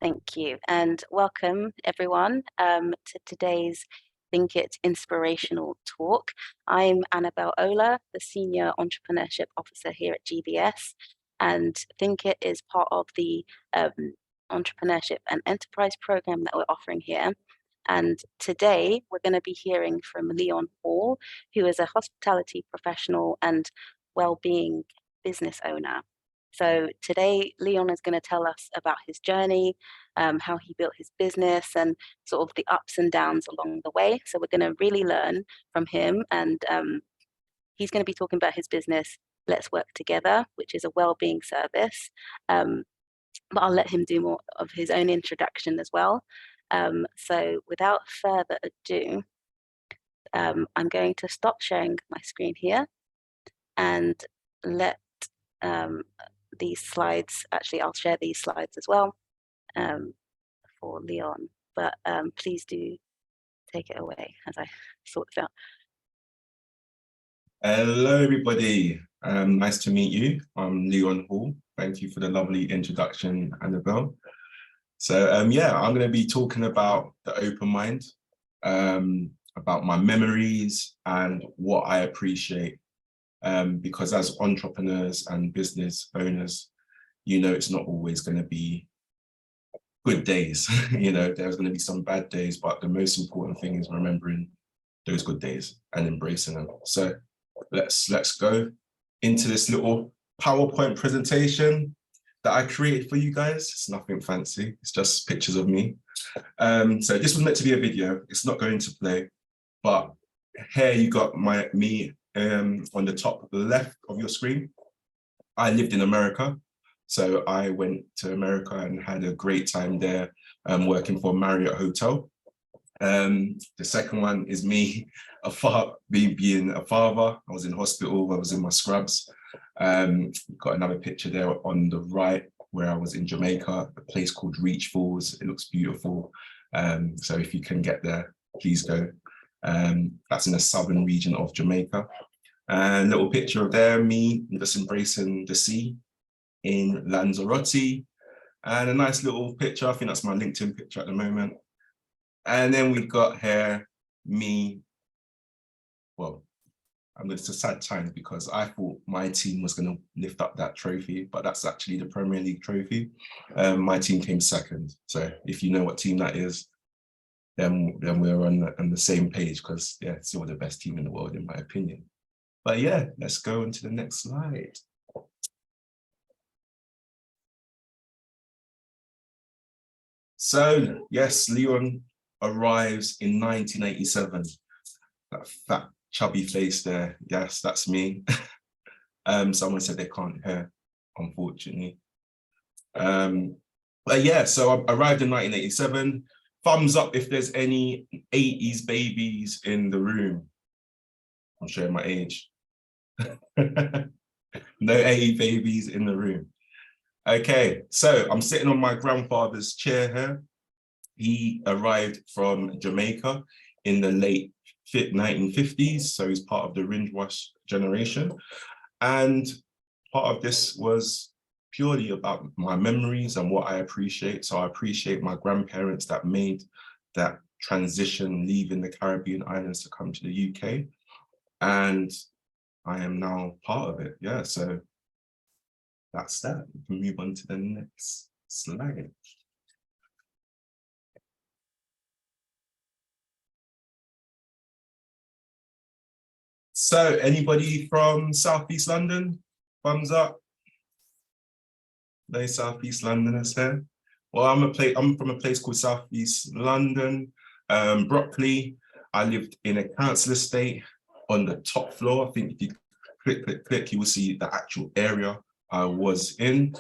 Thank you, and welcome everyone to today's Think It Inspirational talk. I'm Annabelle Ola, the Senior Entrepreneurship Officer here at GBS, and Think It is part of the Entrepreneurship and Enterprise program that we're offering here. And today we're going to be hearing from Leon Hall, who is a hospitality professional and well-being business owner. So today, Leon is going to tell us about his journey, how he built his business, and sort of the ups and downs along the way. So we're going to really learn from him, and he's going to be talking about his business, Let's Work Together, which is a well-being service. But I'll let him do more of his own introduction as well. So without further ado, I'm going to stop sharing my screen here and let these slides, actually I'll share these slides as well for Leon, but please do take it away as I sort this out. Hello everybody, nice to meet you. I'm Leon Hall. Thank you for the lovely introduction, Annabelle. So yeah, I'm going to be talking about the open mind, about my memories and what I appreciate. Because as entrepreneurs and business owners, you know, it's not always going to be good days. You know, there's going to be some bad days, but the most important thing is remembering those good days and embracing them. So let's go into this little PowerPoint presentation that I created for you guys. It's nothing fancy, it's just pictures of me. So this was meant to be a video, it's not going to play, but here you got me on the top left of your screen. I lived in America, so I went to America and had a great time there, working for a Marriott hotel. The second one is me, being a father. I was in hospital, I was in my scrubs. Got another picture there on the right where I was in Jamaica, a place called Reach Falls. It looks beautiful. So if you can get there, please go. That's in the southern region of Jamaica. And a little picture of there, me just embracing the sea in Lanzarote. And a nice little picture, I think that's my LinkedIn picture at the moment. And then we got here, me, well, it's a sad time because I thought my team was going to lift up that trophy, but that's actually the Premier League trophy. My team came second. So if you know what team that is, then we're on the same page, because yeah, it's still the best team in the world in my opinion. But yeah, let's go on to the next slide. So yes, Leon arrives in 1987. That fat, chubby face there, yes, that's me. Someone said they can't hear, unfortunately. But yeah, so I arrived in 1987. Thumbs up if there's any 80s babies in the room. I'm showing my age. No 80 babies in the room. Okay, so I'm sitting on my grandfather's chair here. He arrived from Jamaica in the late 1950s, so he's part of the Windrush generation. And part of this was purely about my memories and what I appreciate. So I appreciate my grandparents that made that transition, leaving the Caribbean islands to come to the UK. And I am now part of it. Yeah, so that's that. We can move on to the next slide. So anybody from Southeast London? Thumbs up. No Southeast Londoners here. Well, I'm from a place called Southeast London, Brockley. I lived in a council estate on the top floor. I think if you click, you will see the actual area I was in.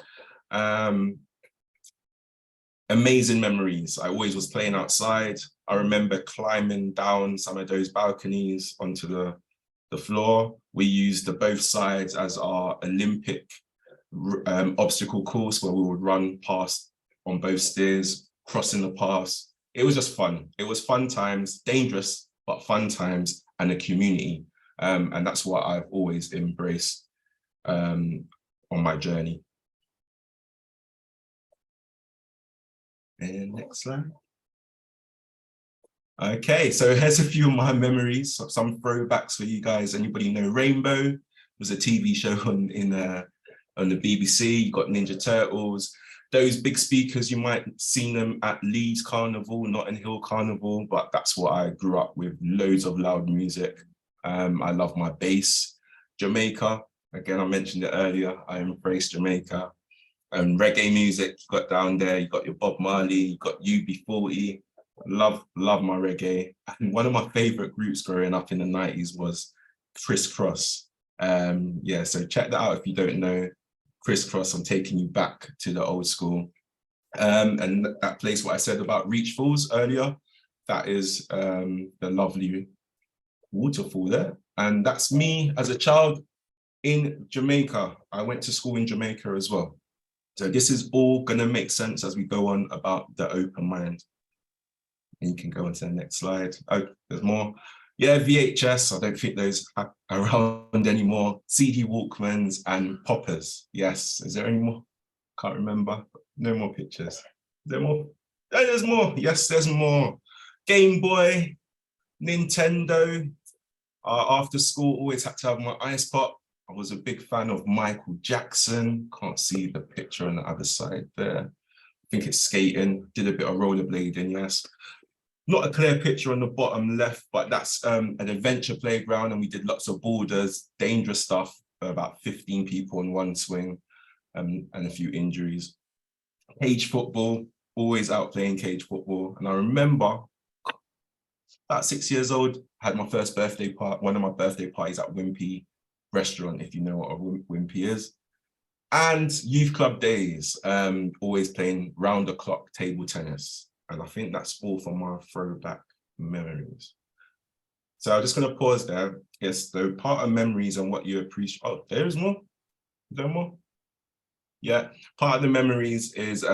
Amazing memories. I always was playing outside. I remember climbing down some of those balconies onto the floor. We used both sides as our Olympic obstacle course, where we would run past on both stairs, crossing the paths. It was just fun. It was fun times, dangerous, but fun times, and a community. And that's what I've always embraced on my journey. And next slide. Okay, so here's a few of my memories, some throwbacks for you guys. Anybody know Rainbow? It was a TV show on the BBC. You got Ninja Turtles. Those big speakers, you might have seen them at Leeds Carnival, Notting Hill Carnival, but that's what I grew up with, loads of loud music. I love my bass. Jamaica, again, I mentioned it earlier, I embrace Jamaica. Reggae music, you got down there, you got your Bob Marley, you got UB40. Love my reggae. And one of my favorite groups growing up in the 90s was Criss-Cross. Yeah, so check that out if you don't know. Criss-Cross, I'm taking you back to the old school. And that place, what I said about Reach Falls earlier, that is the lovely waterfall there. And that's me as a child in Jamaica. I went to school in Jamaica as well. So this is all gonna make sense as we go on about the open mind. And you can go on to the next slide. Oh, there's more. Yeah, VHS, I don't think those are around anymore. CD Walkmans and poppers. Yes, is there any more? Can't remember. No more pictures. Is there more? Oh, there's more. Yes, there's more. Game Boy, Nintendo. After school, always had to have my ice pop. I was a big fan of Michael Jackson. Can't see the picture on the other side there. I think it's skating. Did a bit of rollerblading, yes. Not a clear picture on the bottom left, but that's an adventure playground, and we did lots of boulders, dangerous stuff, about 15 people in one swing, and a few injuries. Cage football, always out playing cage football. And I remember about 6 years old, I had my first birthday party, one of my birthday parties at Wimpy restaurant, if you know what a Wimpy is. And youth club days, always playing round the clock table tennis. And I think that's all from my throwback memories. So I'm just going to pause there. Yes, the part of memories and what you appreciate. Oh, there is more. Is there more? Yeah, part of the memories is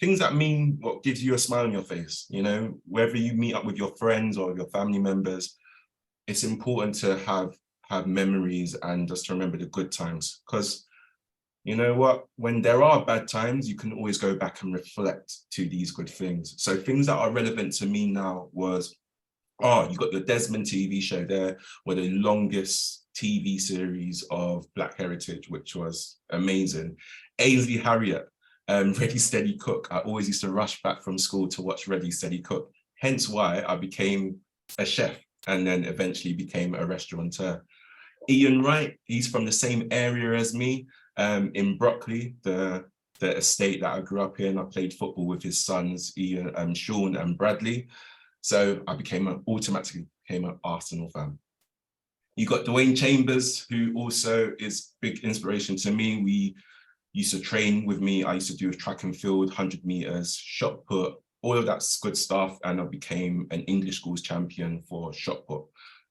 things that mean what gives you a smile on your face. You know, whether you meet up with your friends or your family members, it's important to have memories and just to remember the good times. Because you know what, when there are bad times, you can always go back and reflect to these good things. So things that are relevant to me now was, you got your Desmond TV show there, were the longest TV series of Black heritage, which was amazing. Ainsley Harriott, Ready Steady Cook. I always used to rush back from school to watch Ready Steady Cook. Hence why I became a chef and then eventually became a restaurateur. Ian Wright, he's from the same area as me, in Brockley, the estate that I grew up in. I played football with his sons, Ian, Sean and Bradley. So I automatically became an Arsenal fan. You got Dwayne Chambers, who also is big inspiration to me. We used to train with me. I used to do track and field, 100 meters, shot put, all of that's good stuff. And I became an English schools champion for shot put.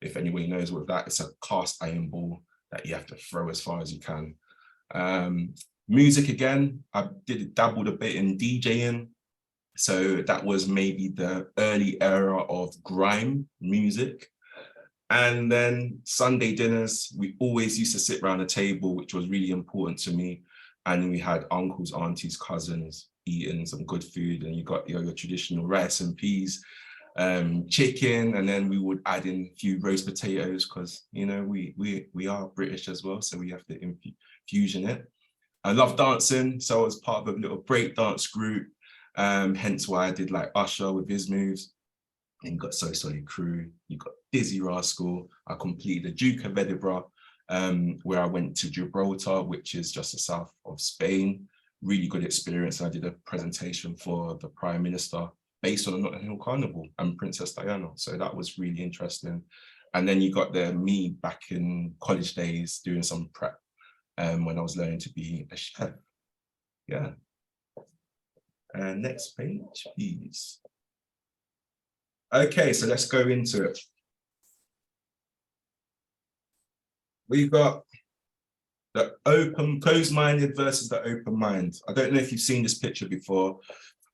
If anybody knows what that, it's a cast iron ball that you have to throw as far as you can. Music again, I dabbled a bit in DJing. So that was maybe the early era of grime music. And then Sunday dinners, we always used to sit around a table, which was really important to me. And we had uncles, aunties, cousins eating some good food. And you got your traditional rice and peas, chicken, and then we would add in a few roast potatoes because, you know, we are British as well. So we have to infusion it. I love dancing. So I was part of a little break dance group. Hence why I did like Usher with his moves. And you got So Solid Crew, you got Dizzy Rascal. I completed the Duke of Edinburgh, where I went to Gibraltar, which is just the south of Spain. Really good experience. I did a presentation for the Prime Minister based on the Notting Hill Carnival and Princess Diana. So that was really interesting. And then you got me back in college days doing some prep when I was learning to be a chef. Yeah. And next page, please. Okay, so let's go into it. We've got the closed-minded versus the open mind. I don't know if you've seen this picture before,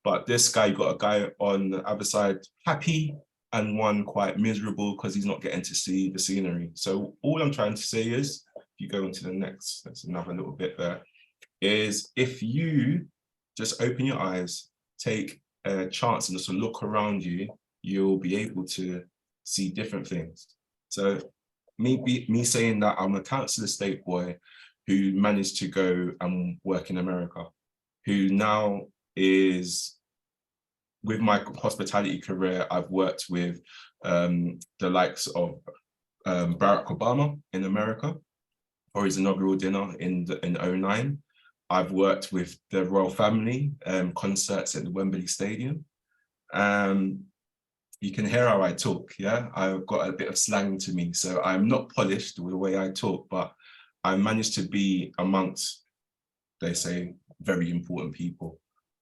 but this guy, you got a guy on the other side happy and one quite miserable because he's not getting to see the scenery. So all I'm trying to say is, if you go into the next, there's another little bit there, is if you just open your eyes, take a chance and just look around you, you'll be able to see different things. So me saying that I'm a council estate boy who managed to go and work in America, who now is, with my hospitality career, I've worked with the likes of Barack Obama in America for his inaugural dinner in 2009. I've worked with the royal family concerts at the Wembley Stadium. You can hear how I talk, yeah? I've got a bit of slang to me, so I'm not polished with the way I talk, but I managed to be amongst, they say, very important people.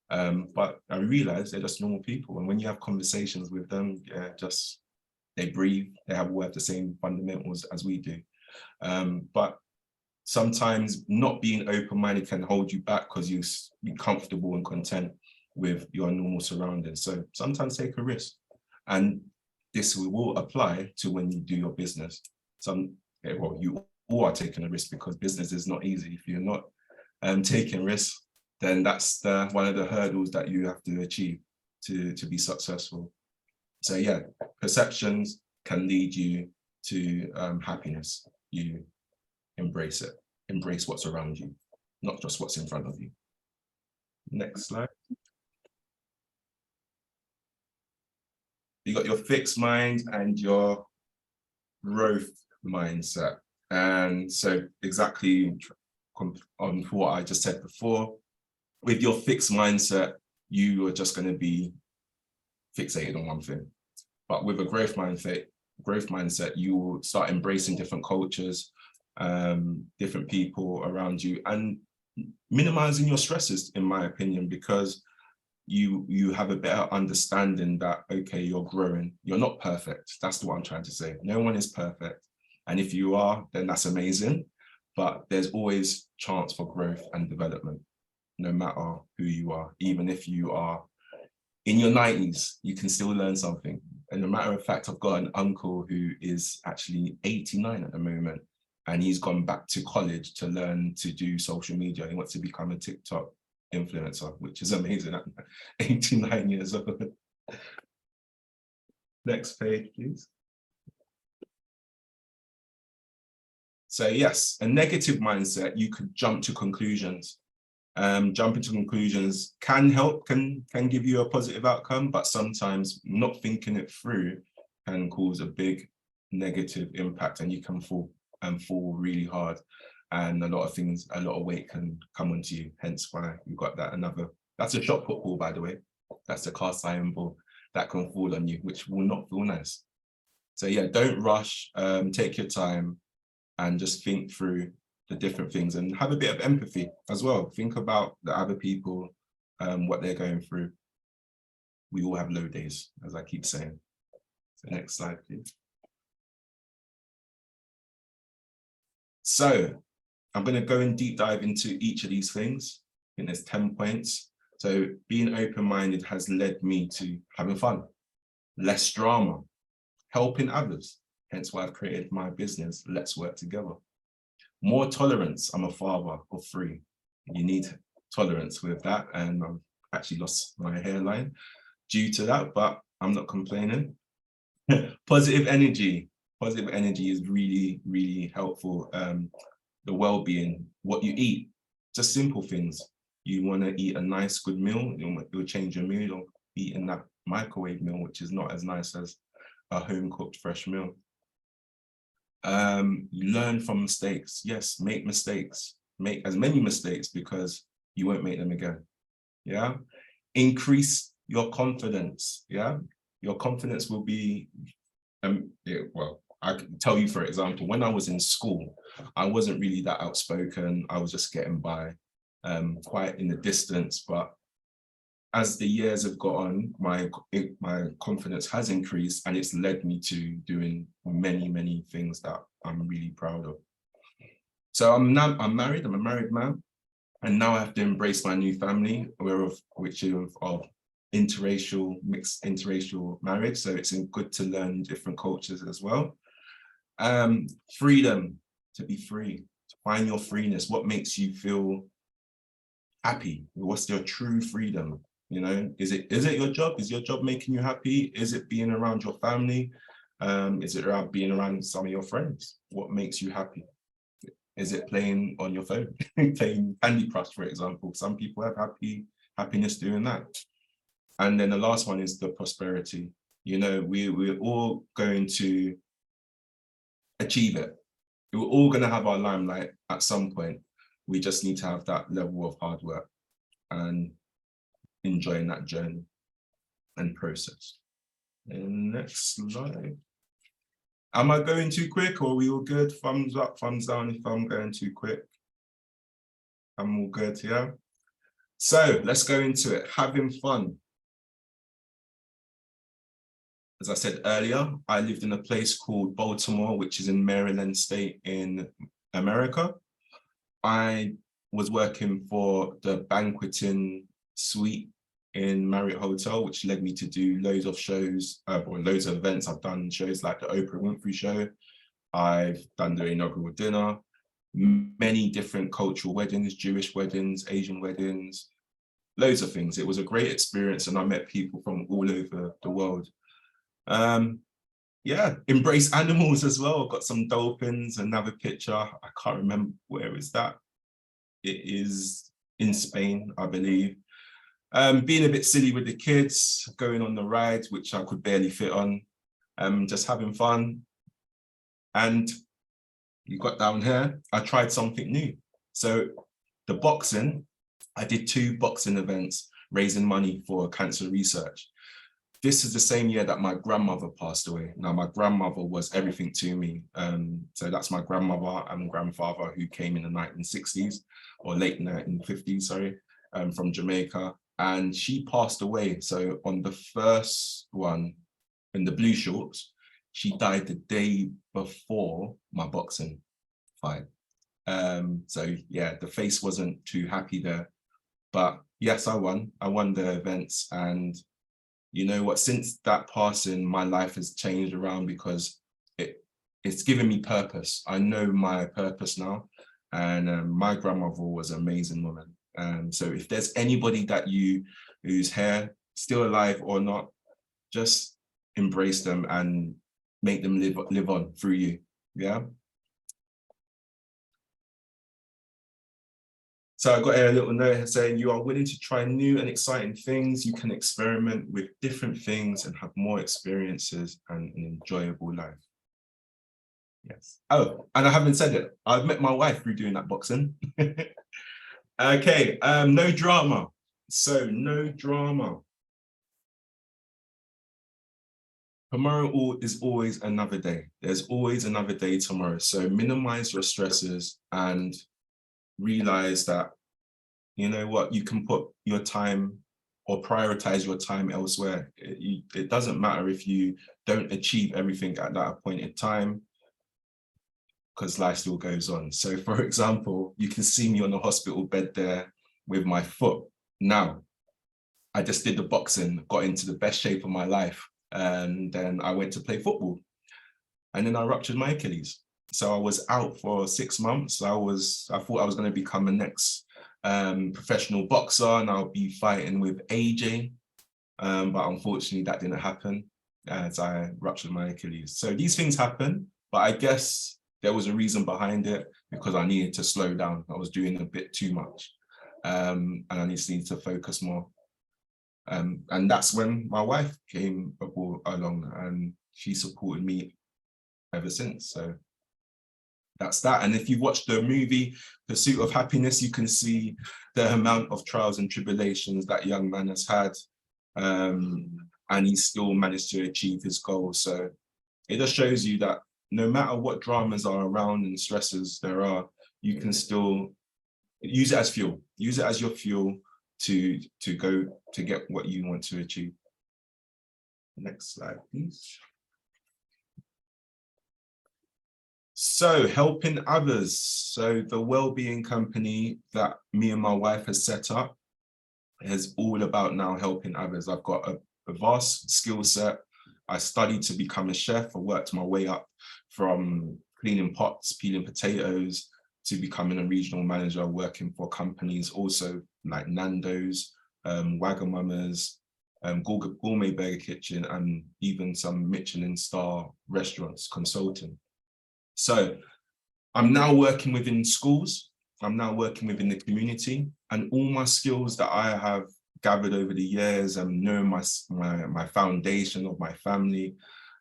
But I realized they're just normal people. And when you have conversations with them, yeah, just, they breathe, they have all have the same fundamentals as we do. But sometimes not being open-minded can hold you back because you be comfortable and content with your normal surroundings. So sometimes take a risk. And this will apply to when you do your business. Well, you all are taking a risk because business is not easy. If you're not taking risks, then that's one of the hurdles that you have to achieve to be successful. So yeah, perceptions can lead you to happiness. You embrace it, embrace what's around you, not just what's in front of you. Next slide. You got your fixed mind and your growth mindset. And so exactly on what I just said before, with your fixed mindset, you are just going to be fixated on one thing. But with a growth mindset, you will start embracing different cultures, different people around you, and minimizing your stresses, in my opinion, because you have a better understanding that, okay, you're growing. You're not perfect. That's what I'm trying to say. No one is perfect. And if you are, then that's amazing. But there's always chance for growth and development, no matter who you are. Even if you are in your 90s, you can still learn something. And a matter of fact, I've got an uncle who is actually 89 at the moment, and he's gone back to college to learn to do social media. He wants to become a TikTok influencer, which is amazing at 89 years old. Next page, please. So yes, a negative mindset, you could jump to conclusions. Jumping to conclusions can help, can give you a positive outcome, but sometimes not thinking it through can cause a big negative impact, and you can fall really hard. And a lot of weight can come onto you, hence why you've got that that's a shot put ball, by the way. That's a cast iron ball that can fall on you, which will not feel nice. So yeah, don't rush, take your time and just think through the different things and have a bit of empathy as well. Think about the other people, what they're going through. We all have low days, as I keep saying. So next slide, please. So I'm going to go in deep dive into each of these things. I think there's 10 points. So being open-minded has led me to having fun, less drama, helping others. Hence why I've created my business, Let's Work Together. More tolerance. I'm a father of 3. You need tolerance with that. And I've actually lost my hairline due to that, but I'm not complaining. Positive energy. Positive energy is really, really helpful. The well-being, what you eat, just simple things. You want to eat a nice, good meal, you'll change your meal, you'll eat in that microwave meal, which is not as nice as a home-cooked fresh meal. Learn from mistakes. Yes, make mistakes. Make as many mistakes because you won't make them again. Yeah. Increase your confidence. Yeah. Your confidence will be, well, I can tell you, for example, when I was in school, I wasn't really that outspoken. I was just getting by, quite in the distance. But as the years have gone on, my confidence has increased, and it's led me to doing many, many things that I'm really proud of. So I'm married, I'm a married man, and now I have to embrace my new family, which is of interracial, mixed interracial marriage. So it's good to learn different cultures as well. Freedom, to be free, to find your freeness. What makes you feel happy? What's your true freedom? You know, is it your job? Is your job making you happy? Is it being around your family? Is it around being around some of your friends? What makes you happy? Is it playing on your phone, playing Candy Crush, for example? Some people have happiness doing that. And then the last one is the prosperity. You know, we're all going to achieve it. We're all going to have our limelight at some point. We just need to have that level of hard work and enjoying that journey and process. And next slide. Am I going too quick, or are we all good? Thumbs up, thumbs down if I'm going too quick. I'm all good, yeah? So let's go into it. Having fun. As I said earlier, I lived in a place called Baltimore, which is in Maryland State in America. I was working for the banqueting suite in Marriott Hotel, which led me to do loads of shows, or loads of events. I've done shows like the Oprah Winfrey Show. I've done the inaugural dinner, many different cultural weddings, Jewish weddings, Asian weddings, loads of things. It was a great experience, and I met people from all over the world. Yeah, embrace animals as well. I've got some dolphins, another picture. I can't remember where is that. It is in Spain, I believe. Being a bit silly with the kids, going on the rides, which I could barely fit on, just having fun. And you got down here, I tried something new. So the boxing, I did 2 boxing events, raising money for cancer research. This is the same year that my grandmother passed away. Now, my grandmother was everything to me. So that's my grandmother and grandfather who came in the 1960s, or late 1950s, sorry, from Jamaica. And she passed away. So on the first one, in the blue shorts, she died the day before my boxing fight. So yeah, the face wasn't too happy there. But yes, I won. I won the events, and you know what, since that passing, my life has changed around because it's given me purpose. I know my purpose now, and my grandmother was an amazing woman. So if there's anybody that who's here, still alive or not, just embrace them and make them live on through you, yeah? So I got a little note saying, you are willing to try new and exciting things. You can experiment with different things and have more experiences and an enjoyable life. Yes. Oh, and I haven't said it. I've met my wife through doing that boxing. Okay, no drama. So no drama. Tomorrow is always another day. There's always another day tomorrow. So minimize your stresses and realize that, you know what, you can put your time or prioritize your time elsewhere. It doesn't matter if you don't achieve everything at that appointed time, because life still goes on. So for example, you can see me on the hospital bed there with my foot. Now, I just did the boxing, got into the best shape of my life, and then I went to play football. And then I ruptured my Achilles. So I was out for 6 months. I thought I was going to become the next professional boxer, and I'll be fighting with AJ. But unfortunately that didn't happen as I ruptured my Achilles. So these things happen, but I guess there was a reason behind it, because I needed to slow down. I was doing a bit too much, and I just needed to focus more. And that's when my wife came along, and she supported me ever since. So that's that. And if you watch the movie Pursuit of Happiness, you can see the amount of trials and tribulations that young man has had, and he still managed to achieve his goals. So it just shows you that no matter what dramas are around and stresses there are, you can still use it as fuel. Use it as your fuel to get what you want to achieve. Next slide, please. So helping others. So the wellbeing company that me and my wife has set up is all about now helping others. I've got a vast skill set. I studied to become a chef. I worked my way up from cleaning pots, peeling potatoes, to becoming a regional manager, working for companies also like Nando's, Wagamama's, Gourmet Burger Kitchen, and even some Michelin star restaurants consulting. So I'm now working within schools. I'm now working within the community, and all my skills that I have gathered over the years and knowing my foundation of my family.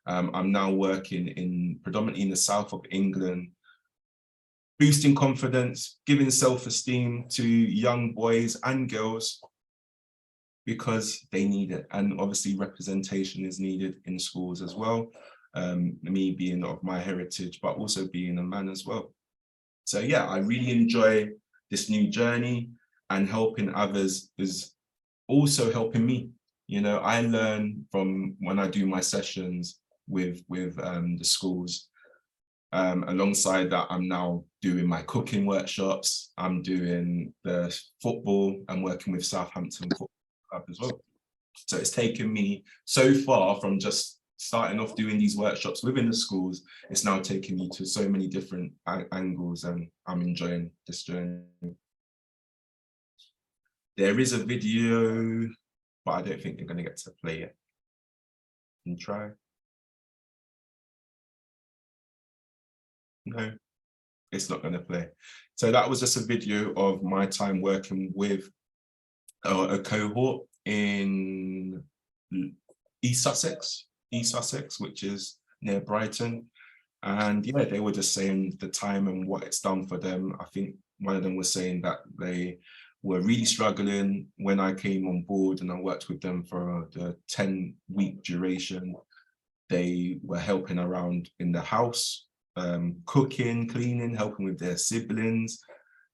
I'm now working predominantly in the south of England, boosting confidence, giving self-esteem to young boys and girls because they need it. And obviously representation is needed in schools as well. Me being of my heritage, but also being a man as well. So yeah, I really enjoy this new journey, and helping others is also helping me. You know, I learn from when I do my sessions with the schools. Alongside that, I'm now doing my cooking workshops. I'm doing the football. I'm working with Southampton Football Club as well. So it's taken me so far from just starting off doing these workshops within the schools. It's now taking me to so many different angles, and I'm enjoying this journey. There is a video, but I don't think they're going to get to play it. Can you try? No, it's not going to play. So that was just a video of my time working with a cohort in East Sussex, which is near Brighton. And yeah, they were just saying the time and what it's done for them. I think one of them was saying that they were really struggling when I came on board and I worked with them for the 10-week duration. They were helping around in the house, cooking, cleaning, helping with their siblings.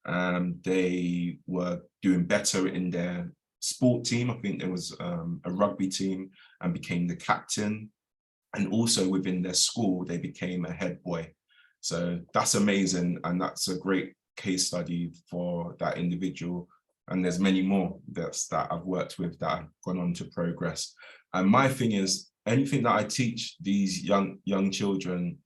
They were doing better in their sport team. I think there was a rugby team, and became the captain. And also within their school, they became a head boy. So that's amazing. And that's a great case study for that individual. And there's many more that I've worked with that have gone on to progress. And my thing is, anything that I teach these young children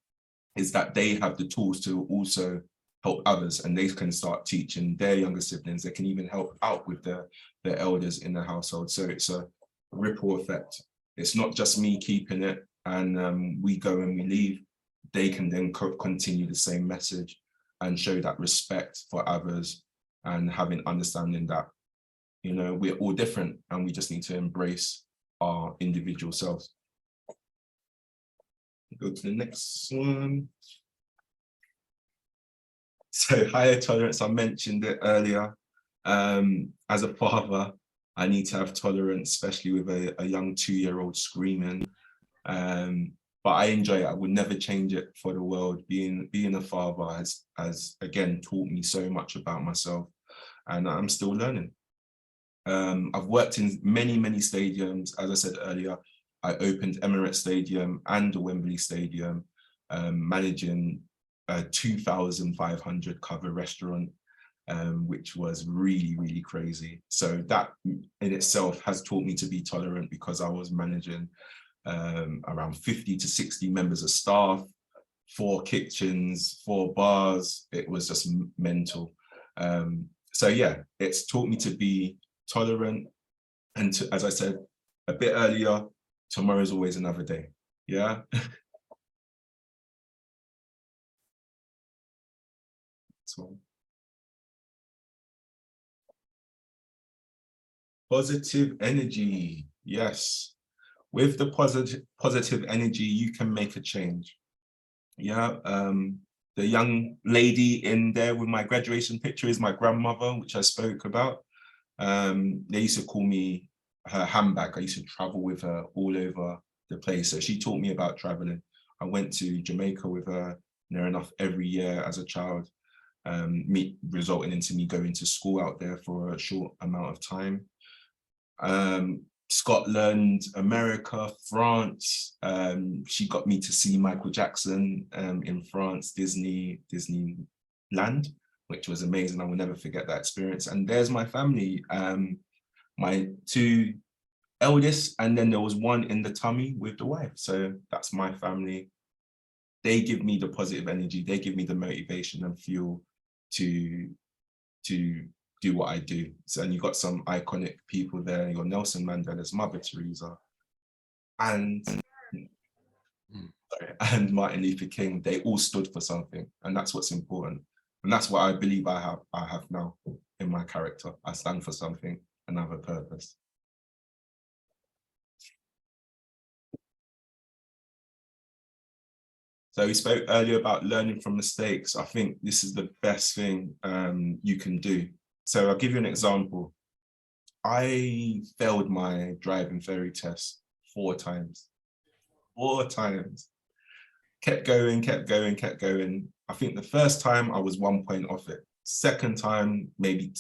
is that they have the tools to also help others, and they can start teaching their younger siblings. They can even help out with their elders in the household. So it's a ripple effect. It's not just me keeping it and we go and we leave. They can then continue the same message and show that respect for others, and having understanding that, you know, we're all different and we just need to embrace our individual selves. Go to the next one. So higher tolerance, I mentioned it earlier. As a father, I need to have tolerance, especially with a young 2-year-old screaming. But I enjoy it. I would never change it for the world. Being a father has again taught me so much about myself, and I'm still learning. I've worked in many stadiums. As I said earlier, I opened Emirates Stadium and the Wembley Stadium, managing a 2,500 cover restaurant, which was really crazy. So that in itself has taught me to be tolerant, because I was managing around 50 to 60 members of staff, 4 kitchens, 4 bars. It was just mental. So yeah, it's taught me to be tolerant, and to, as I said a bit earlier, tomorrow's always another day. Yeah. So, positive energy. Yes. With the positive energy, you can make a change. Yeah. The young lady in there with my graduation picture is my grandmother, which I spoke about. They used to call me her handbag. I used to travel with her all over the place. So she taught me about traveling. I went to Jamaica with her near enough every year as a child, resulting into me going to school out there for a short amount of time. Scotland, America, France. She got me to see Michael Jackson in France, Disneyland, which was amazing. I will never forget that experience. And there's my family, my 2 eldest, and then there was one in the tummy with the wife. So that's my family. They give me the positive energy. They give me the motivation and fuel to do do what I do. So, and you got some iconic people there, your Nelson Mandela's Mother Teresa, and and Martin Luther King. They all stood for something, and that's what's important. And that's what I believe I have now in my character. I stand for something and have a purpose. So we spoke earlier about learning from mistakes. I think this is the best thing you can do. So I'll give you an example. I failed my driving theory test 4 times. 4 times. Kept going, kept going, kept going. I think the first time I was 1 point off it. Second time, maybe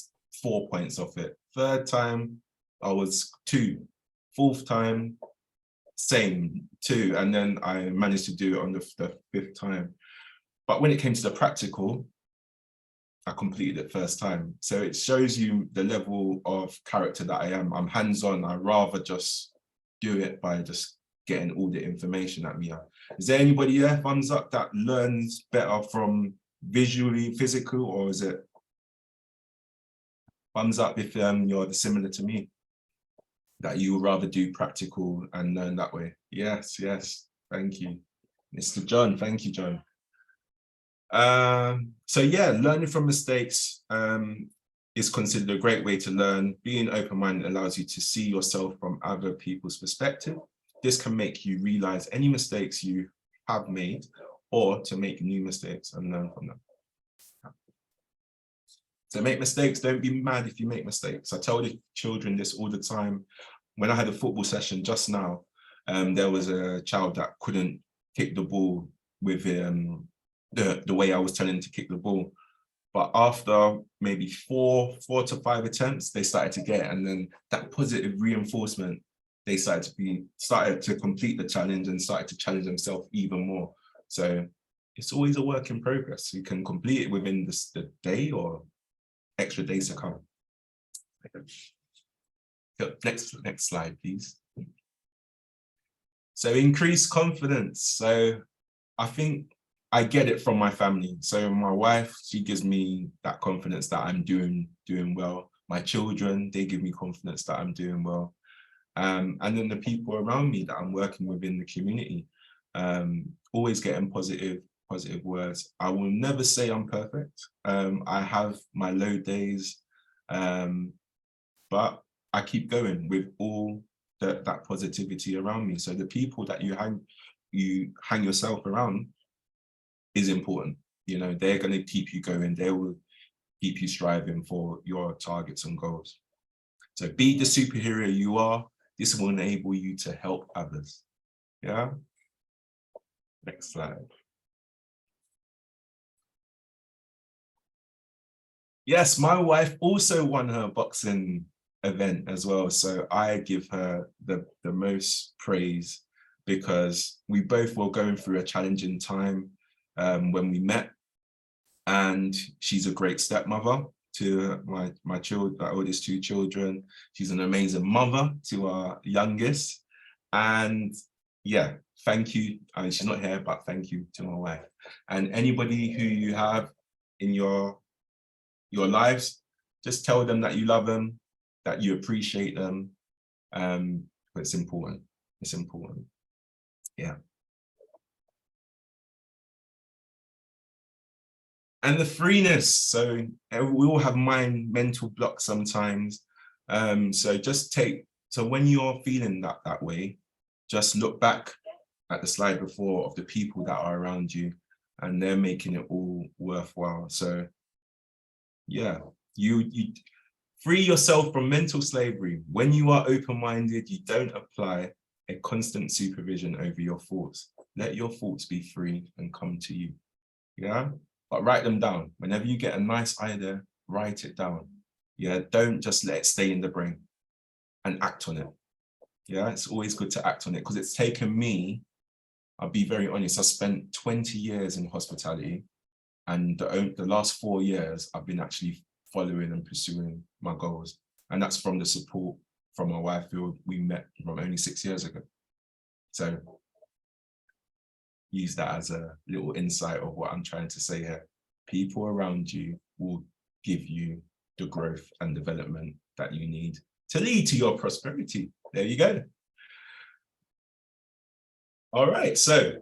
4 points off it. Third time, I was 2. Fourth time, same, 2. And then I managed to do it on the 5th time. But when it came to the practical, I completed it first time. So it shows you the level of character that I am. I'm hands-on. I rather just do it by just getting all the information at me. Is there anybody there, thumbs up, that learns better from visually, physical, or is it thumbs up if you're similar to me, that you would rather do practical and learn that way? Yes, yes, thank you. Mr. John, thank you, John. So yeah, learning from mistakes is considered a great way to learn. Being open-minded allows you to see yourself from other people's perspective. This can make you realize any mistakes you have made, or to make new mistakes and learn from them. So make mistakes, don't be mad if you make mistakes. I tell the children this all the time. When I had a football session just now, there was a child that couldn't kick the ball with the way I was telling him to kick the ball. But after maybe 4 to 5 attempts, they started to get it. And then that positive reinforcement, they started to complete the challenge and started to challenge themselves even more. So it's always a work in progress. You can complete it within the day or extra days to come. Next slide, please. So increase confidence. So I think I get it from my family. So my wife, she gives me that confidence that I'm doing well. My children, they give me confidence that I'm doing well. And then the people around me that I'm working with in the community, always getting positive words. I will never say I'm perfect. I have my low days, but I keep going with all that positivity around me. So the people that you hang yourself around is important. You know, they're going to keep you going. They will keep you striving for your targets and goals. So be the superhero you are. This will enable you to help others. Yeah. Next slide. Yes, my wife also won her boxing event as well. So I give her the most praise, because we both were going through a challenging time when we met. And she's a great stepmother to my children, my oldest 2 children. She's an amazing mother to our youngest. And yeah, thank you. I mean, she's not here, but thank you to my wife. And anybody who you have in your lives, just tell them that you love them, that you appreciate them. But it's important. It's important. Yeah. And the freeness. So we all have mental blocks sometimes. So when you're feeling that way, just look back at the slide before of the people that are around you, and they're making it all worthwhile. So yeah, you free yourself from mental slavery. When you are open-minded, you don't apply a constant supervision over your thoughts. Let your thoughts be free and come to you. Yeah, but write them down. Whenever you get a nice idea, write it down. Yeah, don't just let it stay in the brain, and act on it. Yeah, it's always good to act on it, because it's taken me, I'll be very honest, I spent 20 years in hospitality, and the last 4 years I've been actually following and pursuing my goals. And that's from the support from my wife, who we met from only 6 years ago. So use that as a little insight of what I'm trying to say here. People around you will give you the growth and development that you need to lead to your prosperity. There you go. All right, so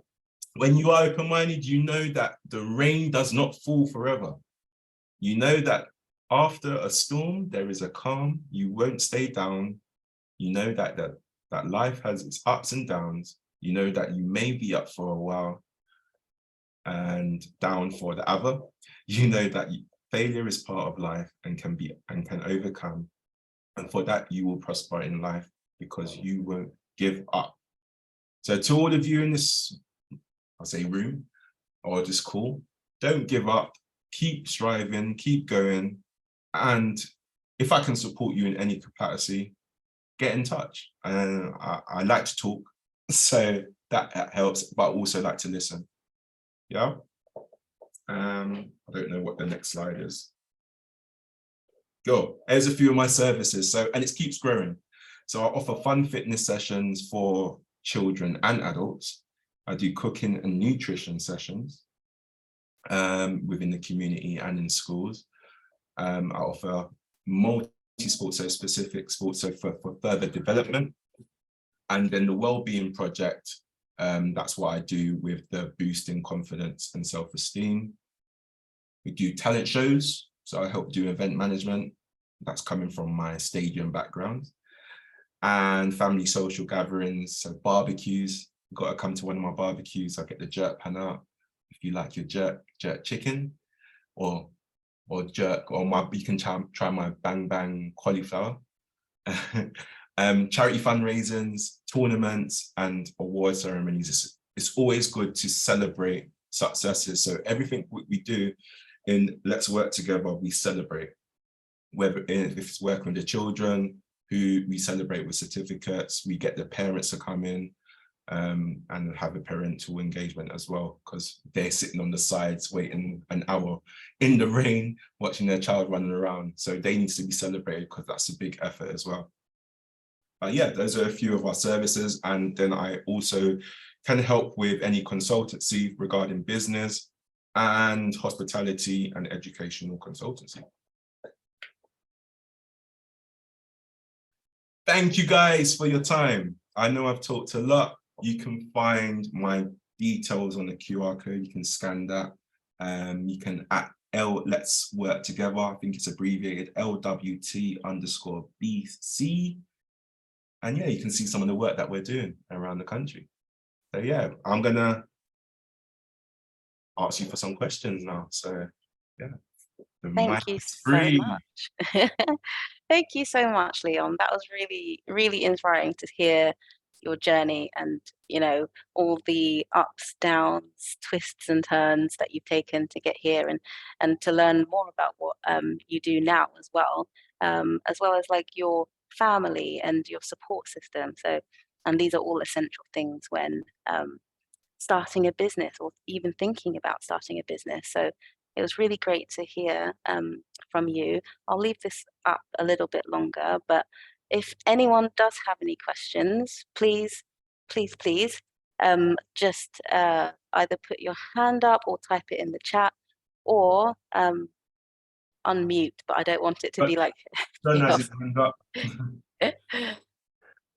when you are open-minded, you know that the rain does not fall forever. You know that after a storm, there is a calm. You won't stay down. You know that life has its ups and downs. You know that you may be up for a while and down for the other. You know that failure is part of life and can overcome. And for that, you will prosper in life because you won't give up. So to all of you in this, I'll say room or just call, don't give up, keep striving, keep going. And if I can support you in any capacity, get in touch. And I like to talk, so that helps, but I also like to listen. Yeah. I don't know what the next slide is. Go. There's a few of my services. So, and it keeps growing. So I offer fun fitness sessions for children and adults. I do cooking and nutrition sessions within the community and in schools. I offer multi-sports, so specific sports, so for further development. And then the wellbeing project, that's what I do with the boosting confidence and self-esteem. We do talent shows, so I help do event management. That's coming from my stadium background. And family social gatherings, so barbecues. You've got to come to one of my barbecues. I get the jerk pan out. If you like your jerk chicken, or jerk, or you can try my bang bang cauliflower. Charity fundraisers, tournaments, and award ceremonies. It's always good to celebrate successes. So everything we do in Let's Work Together, we celebrate. Whether if it's working with the children, who we celebrate with certificates, we get the parents to come in and have a parental engagement as well, because they're sitting on the sides waiting an hour in the rain, watching their child running around. So they need to be celebrated because that's a big effort as well. Yeah, those are a few of our services. And then I also can help with any consultancy regarding business and hospitality and educational consultancy. Thank you guys for your time. I know I've talked a lot. You can find my details on the QR code. You can scan that. You can at Let's Work Together. I think it's abbreviated LWT_BC. And yeah, you can see some of the work that we're doing around the country. So yeah, I'm gonna ask you for some questions now. So yeah, the mic Thank you is so free. much. Thank you so much, Leon. That was really, really inspiring to hear your journey and, you know, all the ups, downs, twists and turns that you've taken to get here, and to learn more about what you do now as well as like your family and your support system. So, and these are all essential things when starting a business or even thinking about starting a business. So it was really great to hear from you. I'll leave this up a little bit longer, but if anyone does have any questions, please, please, please just either put your hand up or type it in the chat, or unmute, but I don't want it to be like Don't know chaos. his hand up.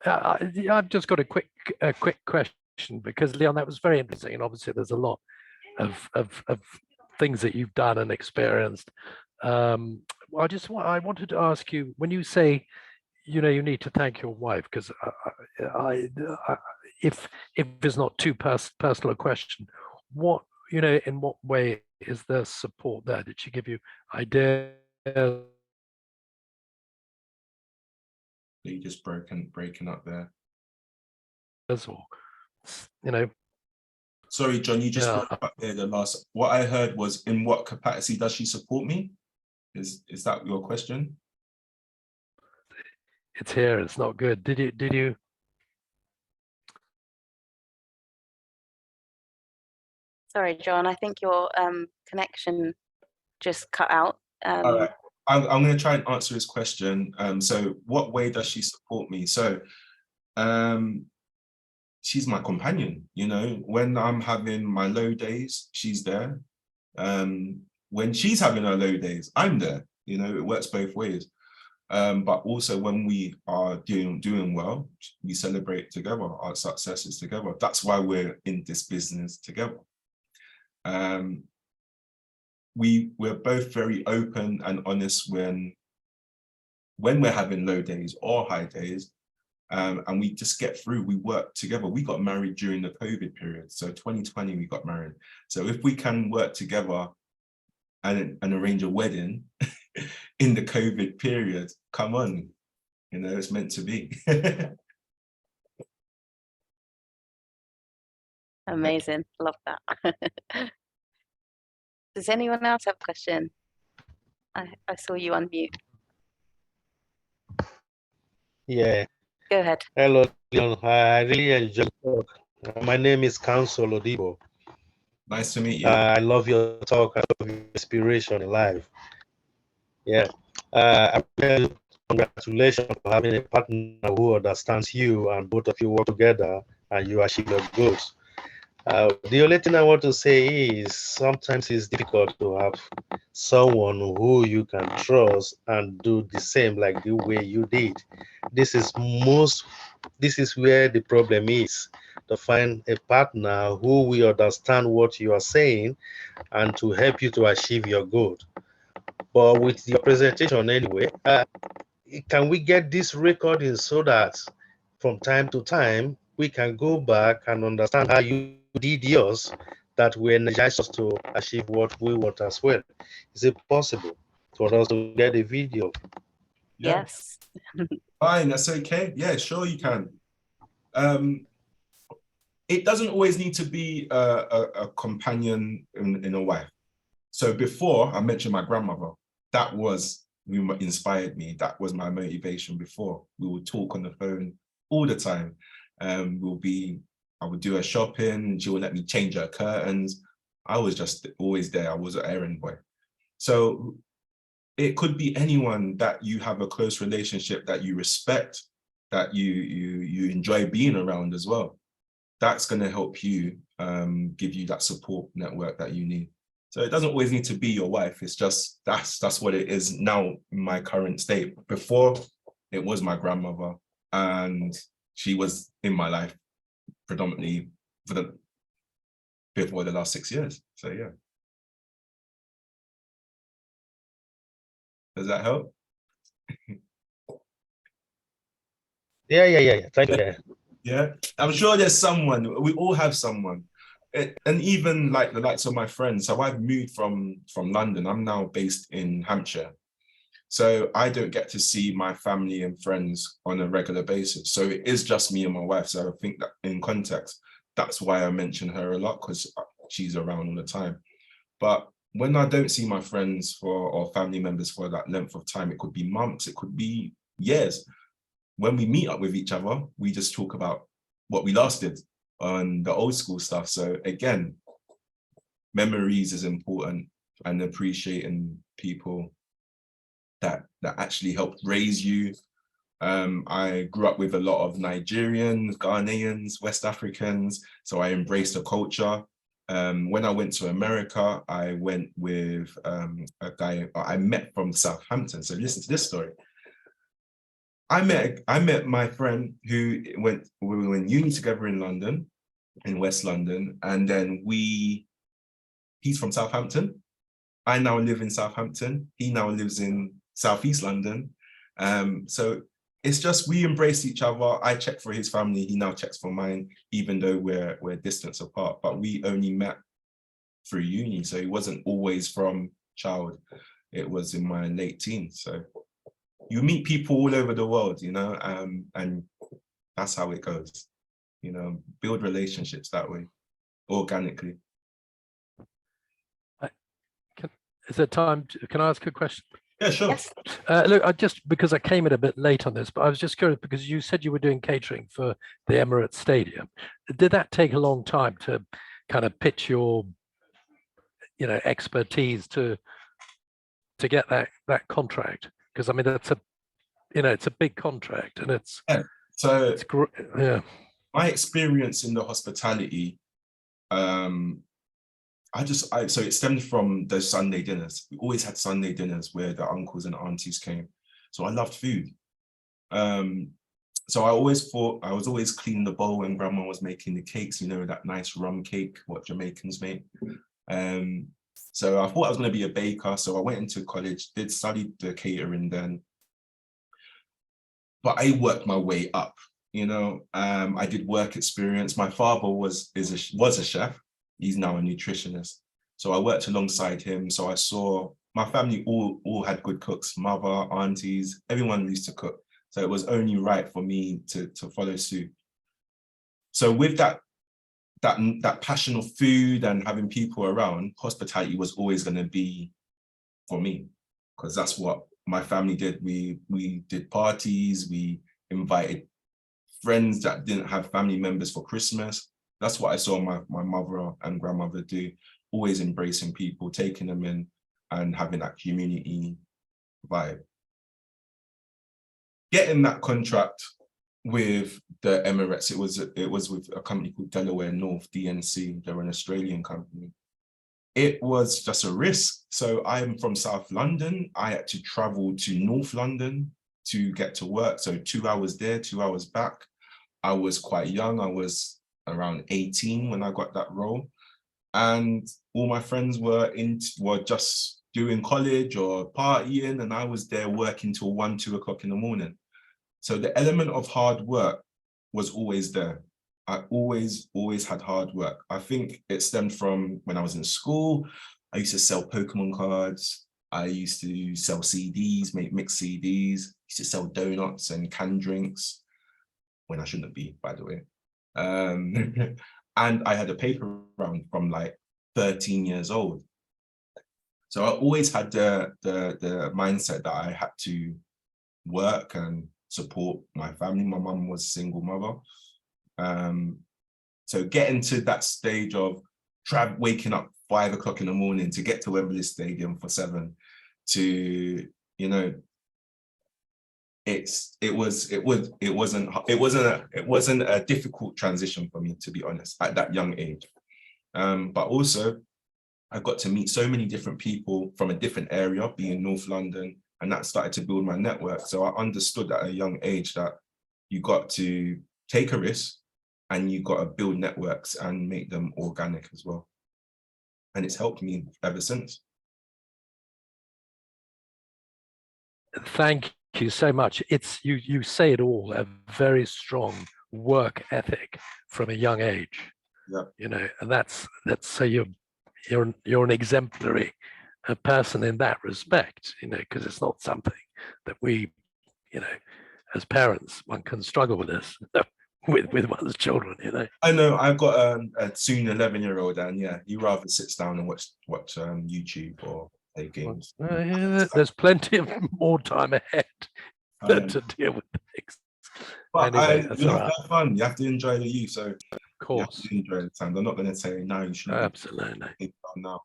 I've just got a quick question, because Leon, that was very interesting, and obviously there's a lot of things that you've done and experienced. I wanted to ask you, when you say, you know, you need to thank your wife, because if it's not too personal a question, what, you know, in what way is there support there? Did she give you ideas? You just breaking up there. Or, you know, sorry, John, you just broke up there. The last, what I heard was, in what capacity does she support me? Is that your question? It's here. It's not good. Did you? Sorry, John. I think your connection just cut out. All right. I'm going to try and answer his question. So what way does she support me? So she's my companion, you know. When I'm having my low days, she's there. When she's having her low days, I'm there. You know, it works both ways. But also when we are doing well, we celebrate together, our successes together. That's why we're in this business together. We're both very open and honest when we're having low days or high days, and we just get through. We work together. We got married during the COVID period, so 2020 we got married. So if we can work together and arrange a wedding in the COVID period, come on, you know, it's meant to be. Amazing. Love that. Does anyone else have a question? I saw you unmute. Yeah. Go ahead. Hello, Leon. I really enjoy the talk. My name is Council Odibo. Nice to meet you. I love your talk. I love your inspiration in life. Yeah. Congratulations for having a partner who understands you and both of you work together and you achieve your goals. The only thing I want to say is sometimes it's difficult to have someone who you can trust and do the same like the way you did. This is where the problem is, to find a partner who will understand what you are saying and to help you to achieve your goal. But with your presentation anyway, can we get this recording so that from time to time we can go back and understand how you did yours, that will energize us to achieve what we want as well? Is it possible for us to get a video? Yeah. Yes. Fine, that's okay. Yeah, sure you can. It doesn't always need to be a companion in a wife. So before, I mentioned my grandmother. That was what inspired me. That was my motivation before. We would talk on the phone all the time. I would do her shopping, and she would let me change her curtains. I was just always there. I was an errand boy. So it could be anyone that you have a close relationship, that you respect, that you enjoy being around as well. That's going to help you, give you that support network that you need. So it doesn't always need to be your wife. It's just that's what it is now in my current state. Before, it was my grandmother, and she was in my life predominantly before the last 6 years. So yeah. Does that help? Yeah. Thank you. Yeah, I'm sure there's someone. We all have someone. And even like the likes of my friends. So I've moved from London. I'm now based in Hampshire. So I don't get to see my family and friends on a regular basis. So it is just me and my wife. So I think that in context, that's why I mention her a lot, because she's around all the time. But when I don't see my friends or family members for that length of time, it could be months, it could be years. When we meet up with each other, we just talk about what we last did on the old school stuff. So again, memories is important, and appreciating people that actually helped raise you. I grew up with a lot of Nigerians, Ghanaians, West Africans, so I embraced the culture. When I went to America, I went with a guy I met from Southampton. So listen to this story. I met my friend who we were in uni together in London, in West London, and then he's from Southampton. I now live in Southampton. He now lives in Southeast London. So it's just, we embrace each other. I check for his family. He now checks for mine, even though we're distance apart, but we only met through uni. So it wasn't always from child. It was in my late teens. So you meet people all over the world, you know, and that's how it goes, you know, build relationships that way, organically. Is there time? Can I ask a question? Yeah, sure. Yes. Look, because I came in a bit late on this, but I was just curious because you said you were doing catering for the Emirates Stadium. Did that take a long time to kind of pitch your, expertise to get that contract? Because I mean, that's it's a big contract, and it's So it's great. Yeah. My experience in the hospitality, So it stemmed from those Sunday dinners. We always had Sunday dinners where the uncles and aunties came. So I loved food. So I always thought I was always cleaning the bowl when grandma was making the cakes, you know, that nice rum cake, what Jamaicans make. So I thought I was going to be a baker. So I went into college, did study the catering then. But I worked my way up, you know. I did work experience. My father was a chef. He's now a nutritionist. So I worked alongside him. So I saw my family all had good cooks, mother, aunties, everyone used to cook. So it was only right for me to follow suit. So with that passion of food and having people around, hospitality was always going to be for me, because that's what my family did. We did parties, we invited friends that didn't have family members for Christmas. That's what I saw my mother and grandmother do, always embracing people, taking them in and having that community vibe. Getting that contract with the Emirates, it was with a company called Delaware North, DNC. They're an Australian company. It was just a risk. So I'm from South London. I had to travel to North London to get to work. So 2 hours there, 2 hours back. I was quite young. I was around 18 when I got that role. And all my friends were just doing college or partying, and I was there working till 1, 2 o'clock in the morning. So the element of hard work was always there. I always had hard work. I think it stemmed from when I was in school. I used to sell Pokemon cards. I used to sell CDs, make mixed CDs. I used to sell donuts and canned drinks, when I shouldn't be, by the way. And I had a paper round from like 13 years old. So I always had the mindset that I had to work and support my family. My mum was a single mother. So getting to that stage of waking up 5 o'clock in the morning to get to Wembley Stadium for 7, to, you know, it wasn't a difficult transition for me, to be honest, at that young age. But also I got to meet so many different people from a different area, being North London, and that started to build my network. So I understood at a young age that you got to take a risk and you got to build networks and make them organic as well. And it's helped me ever since. Thank you so much. It's you say it all, a very strong work ethic from a young age. Yeah. You know, and that's so you're an exemplary person in that respect, you know, because it's not something that we, you know, as parents, one can struggle with this with one's children, you know. I know I've got a soon 11-year-old, and yeah, he rather sits down and watch YouTube or play games. There's plenty of more time ahead to deal with things. But anyway, you have to have fun. You have to enjoy the youth. So of course, you have to enjoy the time. They're not going to say no. You shouldn't. Absolutely. Now,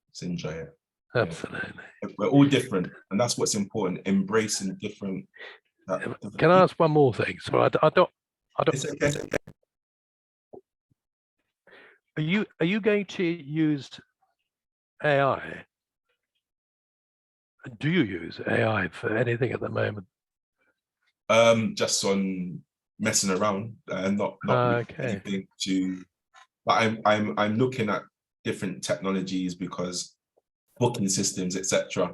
just enjoy it. Absolutely. Yeah. We're all different, and that's what's important. Embracing different. Can I ask one more thing? So I don't. It's okay. It's okay. Are you going to use AI? Do you use AI for anything at the moment? Just on messing around, not really anything to. But I'm looking at different technologies, because booking systems, etc.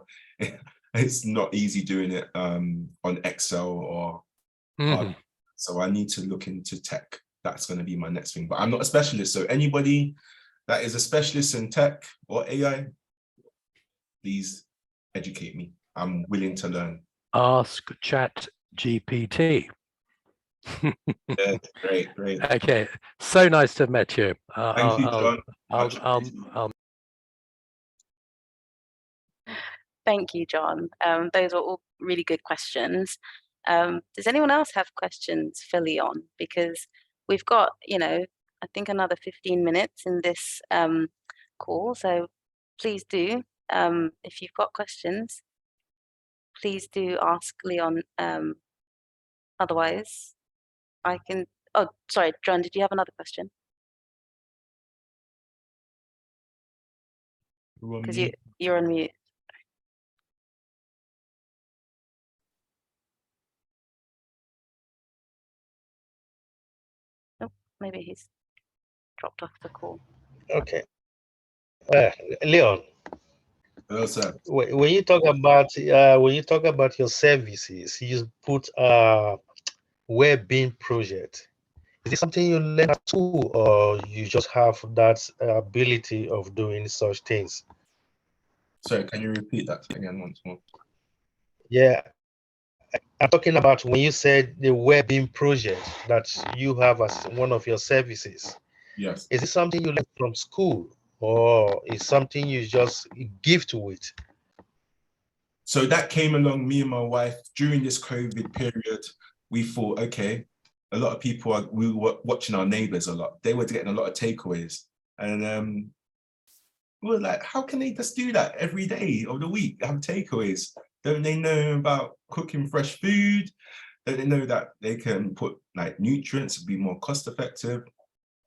It's not easy doing it on Excel or. So I need to look into tech. That's going to be my next thing. But I'm not a specialist. So anybody that is a specialist in tech or AI, please educate me. I'm willing to learn. Ask Chat GPT. Yeah, great. Okay, so nice to have met you. Thank you, John. Thank you, John. Those were all really good questions. Does anyone else have questions for Leon? Because we've got, I think another 15 minutes in this call. So please do, if you've got questions, please do ask Leon. Otherwise, I can. Oh, sorry, John, did you have another question? because you're on mute. Oh, maybe he's dropped off the call. Okay. Leon, Hello, sir. when you talk about your services, you put wellbeing project. Is it something you learn at school, or you just have that ability of doing such things? Sorry, can you repeat that again once more? Yeah, I'm talking about when you said the wellbeing project that you have as one of your services. Yes. Is it something you learn from school, or is something you just gift with? So that came along, me and my wife, during this COVID period. We thought, okay, a lot of people we were watching our neighbors a lot. They were getting a lot of takeaways. And we were like, how can they just do that every day of the week, have takeaways? Don't they know about cooking fresh food? Don't they know that they can put like nutrients and be more cost effective?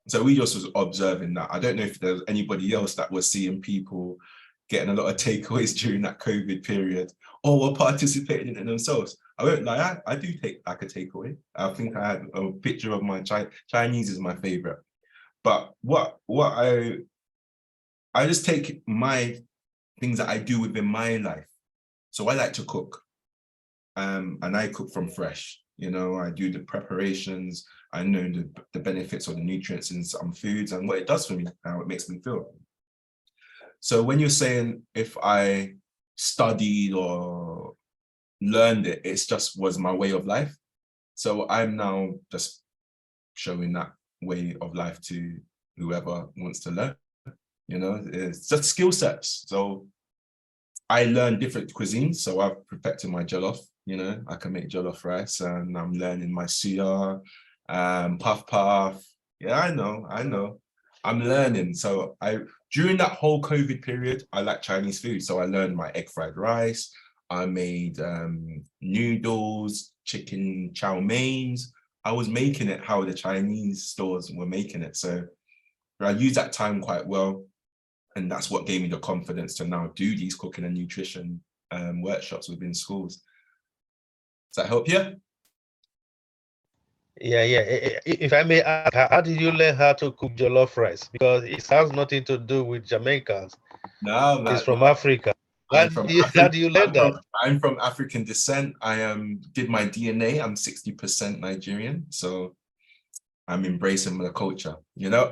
So we just was observing that. I don't know if there's anybody else that was seeing people getting a lot of takeaways during that COVID period, or were participating in it themselves. I won't lie, I do take like a takeaway. I think I had a picture of my Chinese is my favorite. But what I just take my things that I do within my life. So I like to cook, and I cook from fresh. You know, I do the preparations. I know the benefits or the nutrients in some foods and what it does for me, how it makes me feel. So when you're saying if I studied or learned it, it's just was my way of life. So I'm now just showing that way of life to whoever wants to learn. You know, it's just skill sets. So I learned different cuisines. So I've perfected my jollof. You know, I can make jollof rice, and I'm learning my suya, puff puff. Yeah, I know. I'm learning. So during that whole COVID period, I like Chinese food. So I learned my egg fried rice. I made noodles, chicken chow meins. I was making it how the Chinese stores were making it. So I used that time quite well. And that's what gave me the confidence to now do these cooking and nutrition workshops within schools. Does that help you? Yeah. If I may ask, how did you learn how to cook jollof rice? Because it has nothing to do with Jamaicans. No, man. It's from Africa. How do you learn that? I'm from African descent. I did my DNA. I'm 60% Nigerian. So I'm embracing the culture. You know,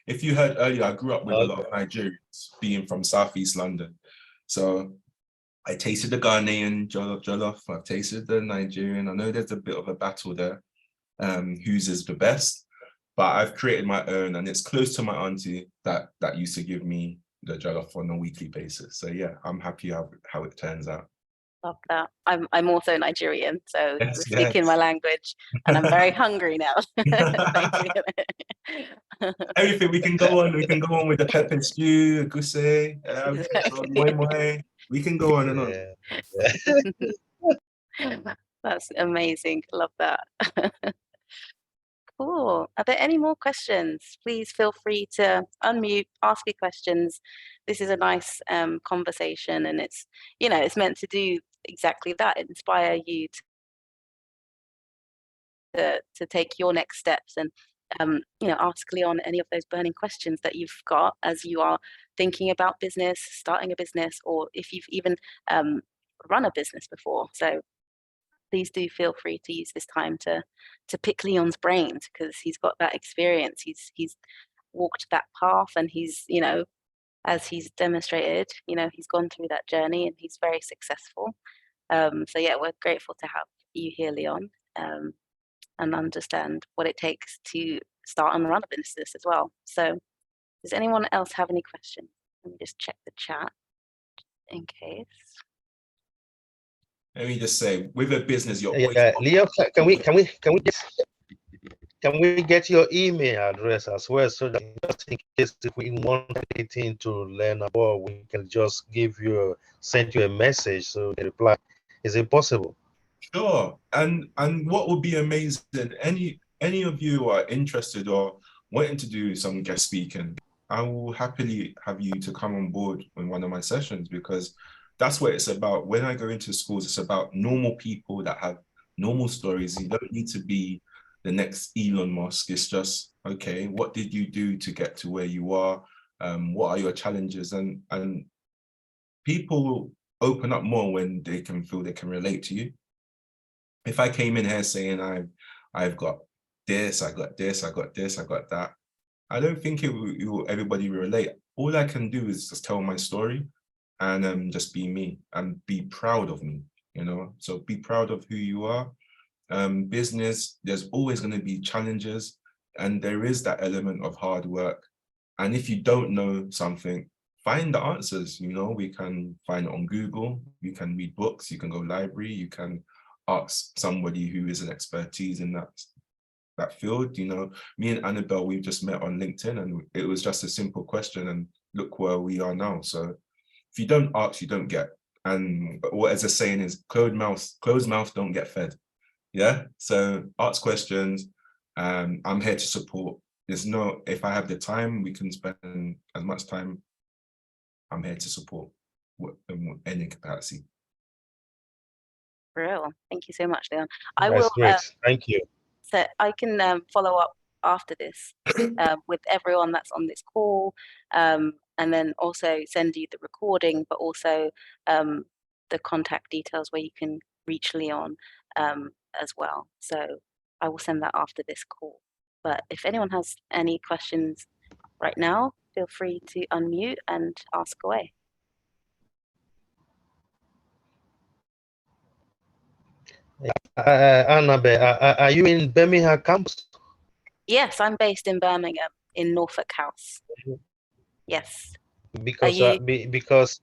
if you heard earlier, I grew up with a lot of Nigerians being from Southeast London. So I tasted the Ghanaian jollof. I've tasted the Nigerian. I know there's a bit of a battle there. Whose is the best? But I've created my own, and it's close to my auntie that used to give me the jollof on a weekly basis. So yeah, I'm happy how it turns out. Love that. I'm also Nigerian, so Yes, we're speaking my language, and I'm very hungry now. Thank you. Everything we can go on with the pepper stew, goosey, moi moi. We can go on and on. That's amazing. Love that. Cool. Are there any more questions? Please feel free to unmute, ask your questions. This is a nice conversation, and it's meant to do exactly that, inspire you to take your next steps, and ask Leon any of those burning questions that you've got as you are thinking about business, starting a business, or if you've even run a business before. So please do feel free to use this time to pick Leon's brains, because he's got that experience. He's walked that path, and he's, as he's demonstrated, he's gone through that journey, and he's very successful. So yeah, we're grateful to have you here, Leon, and understand what it takes to start and run a business as well. So does anyone else have any questions? Let me just check the chat in case. Let me just say, with a business, you're Leo, can we get your email address as well, so that just in case if we want anything to learn about, we can just send you a message so they reply. Is it possible? Sure. And what would be amazing, any of you who are interested or wanting to do some guest speaking, I will happily have you to come on board in one of my sessions, because that's what it's about. When I go into schools, it's about normal people that have normal stories. You don't need to be the next Elon Musk. It's just, okay, what did you do to get to where you are? What are your challenges? And people open up more when they can feel they can relate to you. If I came in here saying I've got this, I got this, I got this, I got that, I don't think everybody will relate. All I can do is just tell my story and just be me and be proud of me, you know? So be proud of who you are. Business, there's always going to be challenges, and there is that element of hard work. And if you don't know something, find the answers. You know, we can find it on Google, you can read books, you can go library, you can ask somebody who is an expertise in that field. You know, me and Annabelle, we've just met on LinkedIn, and it was just a simple question, and look where we are now. So if you don't ask, you don't get. And what as a saying is, closed mouth don't get fed. Yeah, so ask questions. I'm here to support. There's no, if I have the time, we can spend as much time. I'm here to support in any capacity. Real. Thank you so much, Leon. I That's will. great. Thank you. So I can follow up after this with everyone that's on this call, and then also send you the recording, but also the contact details where you can reach Leon as well. So I will send that after this call. But if anyone has any questions right now, feel free to unmute and ask away. Annabelle, are you in Birmingham campus? Yes, I'm based in Birmingham, in Norfolk House. Yes. Because because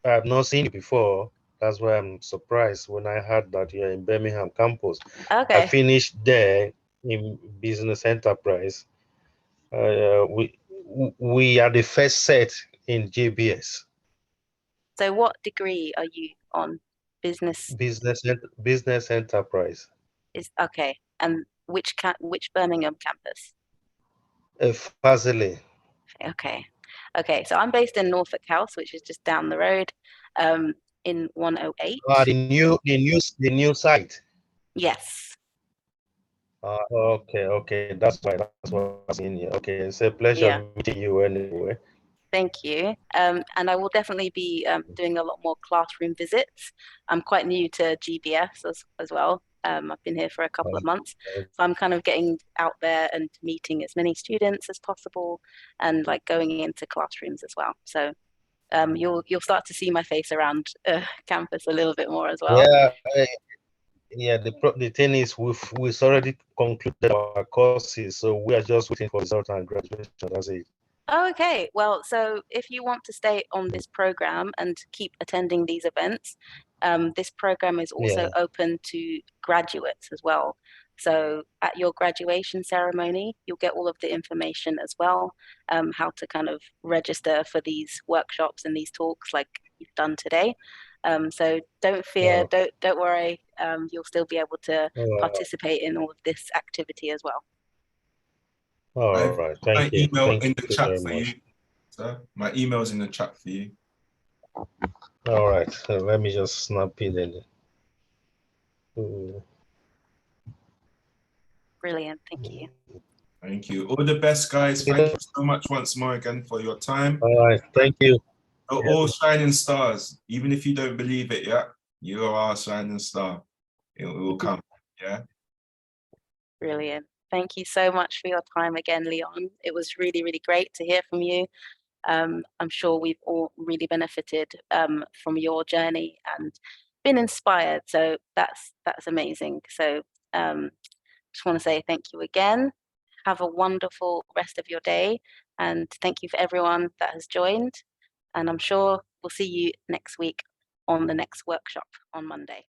I've not seen you before. That's why I'm surprised when I heard that you're in Birmingham campus. Okay. I finished there in business enterprise. We are the first set in GBS. So what degree are you on? Business Enterprise. is okay. And which Birmingham campus? Fazile. Okay. Okay. So I'm based in Norfolk House, which is just down the road, in 108. The new site. Yes. Okay. That's why I was in here. Okay, it's a pleasure meeting you anyway. Thank you. And I will definitely be doing a lot more classroom visits. I'm quite new to GBS as well. I've been here for a couple of months, so I'm kind of getting out there and meeting as many students as possible, and like going into classrooms as well. So you'll start to see my face around campus a little bit more as well. Yeah. The thing is, we've already concluded our courses, so we are just waiting for result and graduation. That's it. Okay, well, so if you want to stay on this program and keep attending these events, this program is also open to graduates as well. So at your graduation ceremony, you'll get all of the information as well, how to kind of register for these workshops and these talks like you've done today. So don't fear, don't worry, you'll still be able to participate in all of this activity as well. All right, thank you. My email Thank in the chat for much. you, sir. My email's in the chat for you. All right, so let me just snap it in. Brilliant, thank you. Thank you. All the best, guys. Thank you so much once more again for your time. All right, thank you. You're all shining stars. Even if you don't believe it, you are a shining star. It will come, Brilliant. Thank you so much for your time again, Leon. It was really, really great to hear from you. I'm sure we've all really benefited from your journey and been inspired. So that's amazing. So just want to say thank you again. Have a wonderful rest of your day, and thank you for everyone that has joined. And I'm sure we'll see you next week on the next workshop on Monday.